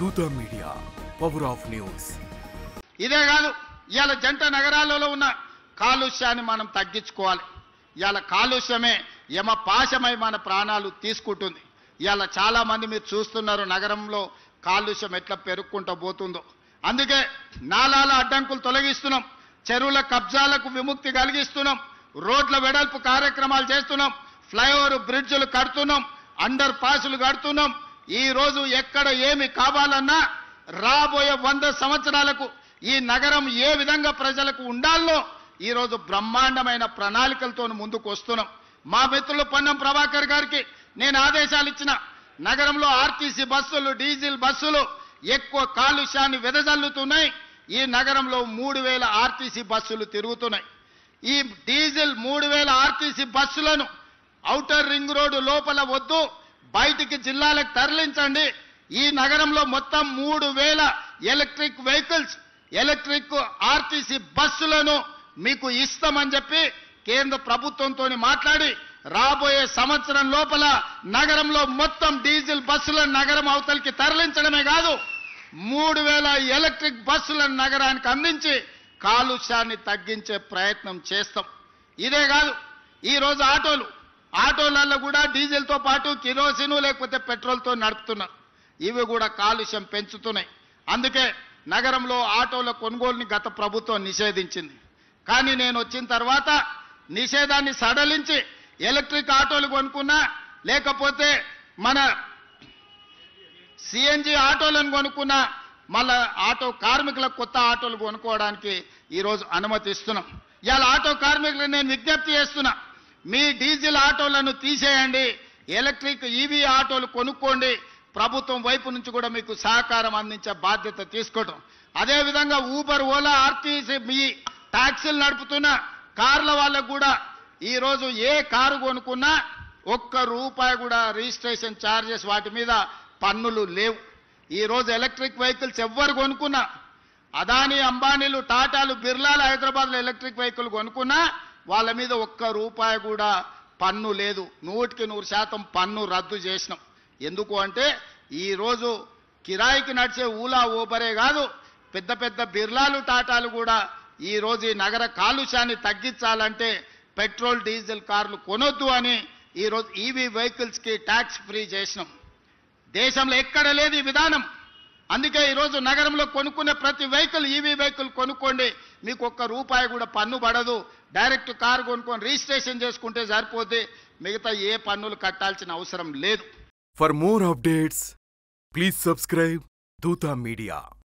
Dootha media, power of news. ఇదే కాదు, ఇవాళ జంట నగరాలలో ఉన్న కాలుష్యాన్ని మనం తగ్గించుకోవాలి. ఇవాళ కాలుష్యమే యమపాశమై మన ప్రాణాలు తీసుకుంటుంది. ఇవాళ చాలా మంది మీరు చూస్తున్నారు నగరంలో కాలుష్యం ఎట్లా పెరుక్కుంటూ పోతుందో. అందుకే నాలాల అడ్డంకులు తొలగిస్తున్నాం, చెరువుల కబ్జాలకు విముక్తి కలిగిస్తున్నాం, రోడ్ల వెడల్పు కార్యక్రమాలు చేస్తున్నాం, ఫ్లైఓవర్ బ్రిడ్జ్లు కడుతున్నాం, అండర్ పాసులు కడుతున్నాం. ఈ రోజు ఎక్కడ ఏమి కావాలన్నా రాబోయే 100 సంవత్సరాలకు ఈ నగరం ఏ విధంగా ప్రజలకు ఉండాలో ఈ రోజు బ్రహ్మాండమైన ప్రణాళికలతో ముందుకు వస్తున్నాం. మా మిత్రులు పొన్నం ప్రభాకర్ గారికి నేను ఆదేశాలు ఇచ్చిన, నగరంలో ఆర్టీసీ బస్సులు, డీజిల్ బస్సులు ఎక్కువ కాలుష్యాన్ని వెదజల్లుతున్నాయి. ఈ నగరంలో 3000 ఆర్టీసీ బస్సులు తిరుగుతున్నాయి. ఈ డీజిల్ 3000 ఆర్టీసీ బస్సులను ఔటర్ రింగ్ రోడ్డు లోపల వద్దు, బయటికి జిల్లాలకు తరలించండి. ఈ నగరంలో మొత్తం 3000 ఎలక్ట్రిక్ వెహికల్స్, ఎలక్ట్రిక్ ఆర్టీసీ బస్సులను మీకు ఇస్తామని చెప్పి కేంద్ర ప్రభుత్వంతో మాట్లాడి రాబోయే సంవత్సరం లోపల నగరంలో మొత్తం డీజిల్ బస్సులను నగరం అవతలికి తరలించడమే కాదు, 3000 ఎలక్ట్రిక్ బస్సులను నగరానికి అందించి కాలుష్యాన్ని తగ్గించే ప్రయత్నం చేస్తాం. ఇదే కాదు, ఈరోజు ఆటోలలో కూడా డీజిల్తో పాటు కిరోసిన్ లేకపోతే పెట్రోల్తో నడుపుతున్నారు. ఇవి కూడా కాలుష్యం పెంచుతున్నాయి. అందుకే నగరంలో ఆటోల కొనుగోలుని గత ప్రభుత్వం నిషేధించింది. కానీ నేను వచ్చిన తర్వాత నిషేధాన్ని సడలించి ఎలక్ట్రిక్ ఆటోలు కొనుక్కున్నా, లేకపోతే మన సిఎన్జి ఆటోలను కొనుక్కున్నా, మళ్ళా ఆటో కార్మికులకు కొత్త ఆటోలు కొనుక్కోవడానికి ఈరోజు అనుమతిస్తున్నాం. ఇవాళ ఆటో కార్మికులకు నేను విజ్ఞప్తి చేస్తున్నా, మీ డీజిల్ ఆటోలను తీసేయండి, ఎలక్ట్రిక్ ఈవీ ఆటోలు కొనుక్కోండి. ప్రభుత్వం వైపు నుంచి కూడా మీకు సహకారం అందించే బాధ్యత తీసుకోవటం. అదేవిధంగా ఊబర్, ఓలా, ఆర్టీసీ మీ ట్యాక్సీలు నడుపుతున్న కార్ల వాళ్ళకు కూడా ఈరోజు ఏ కారు కొనుక్కున్నా ₹1 కూడా రిజిస్ట్రేషన్ ఛార్జెస్ వాటి మీద పన్నులు లేవు. ఈరోజు ఎలక్ట్రిక్ వెహికల్స్ ఎవ్వరు కొనుక్కున్నా, అదానీ, అంబానీలు, టాటాలు, బిర్లాలు హైదరాబాద్లో ఎలక్ట్రిక్ వెహికల్ కొనుక్కున్నా వాళ్ళ మీద ₹1 కూడా పన్ను లేదు. 100% పన్ను రద్దు చేసినాం. ఎందుకు అంటే ఈరోజు కిరాయికి నడిచే ఊలా, ఊబరే కాదు, పెద్ద పెద్ద బిర్లాలు, టాటాలు కూడా ఈరోజు ఈ నగర కాలుష్యాన్ని తగ్గించాలంటే పెట్రోల్, డీజిల్ కార్లు కొనొద్దు అని ఈరోజు ఈవీ వెహికల్స్కి ట్యాక్స్ ఫ్రీ చేసినాం. దేశంలో ఎక్కడ లేదు ఈ విధానం. అందుకే ఈరోజు నగరంలో కొనుక్కునే ప్రతి వెహికల్ ఈవీ వెహికల్ కొనుక్కోండి, మీకు ₹1 కూడా పన్ను పడదు. డైరెక్ట్ కారు కొనుక్కొని రిజిస్ట్రేషన్ చేసుకుంటే సరిపోతే మిగతా ఏ పన్నులు కట్టాల్సిన అవసరం లేదు. For more updates please subscribe Dootha media.